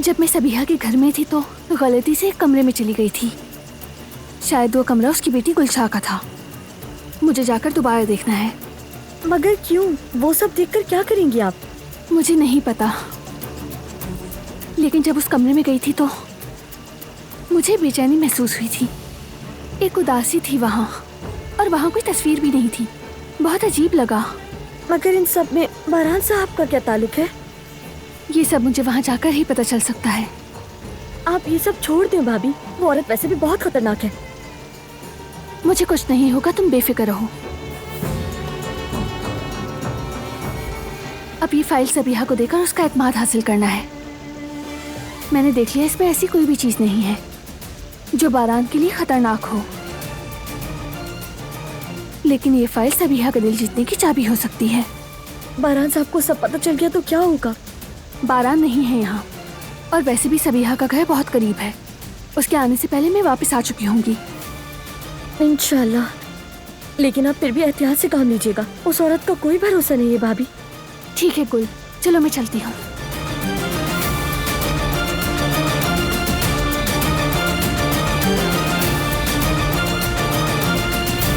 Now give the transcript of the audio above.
जब मैं सबीहा के घर में थी तो गलती से एक कमरे में चली गई थी। शायद वो कमरा उसकी बेटी गुलशाह का था। मुझे जाकर दोबारा देखना है। मगर क्यों? वो सब देखकर क्या करेंगी आप? मुझे नहीं पता, लेकिन जब उस कमरे में गई थी तो मुझे बेचैनी महसूस हुई थी। एक उदासी थी वहाँ, और वहाँ कोई तस्वीर भी नहीं थी। बहुत अजीब लगा। मगर इन सब में बारान साहब का क्या ताल्लुक है? ये सब मुझे वहाँ जाकर ही पता चल सकता है। आप ये सब छोड़ दें भाभी, वो औरत वैसे भी बहुत खतरनाक है। मुझे कुछ नहीं होगा, तुम बेफिक्र रहो। अब ये फाइल सबीहा को देकर उसका एतमाद हासिल करना है। मैंने देख लिया, इसमें ऐसी कोई भी चीज नहीं है जो बारान के लिए खतरनाक हो, लेकिन ये फाइल सबीहा का दिल जीतने की चाबी हो सकती है। बारान साहब को सब पता चल गया तो क्या होगा? बारान नहीं है यहाँ, और वैसे भी सबीहा का घर बहुत करीब है। उसके आने से पहले मैं वापस आ चुकी होंगी। इंशाल्लाह। लेकिन आप फिर भी एहतियात से काम लीजिएगा। उस औरत का कोई भरोसा नहीं है भाभी। ठीक है गुल, चलो मैं चलती हूँ।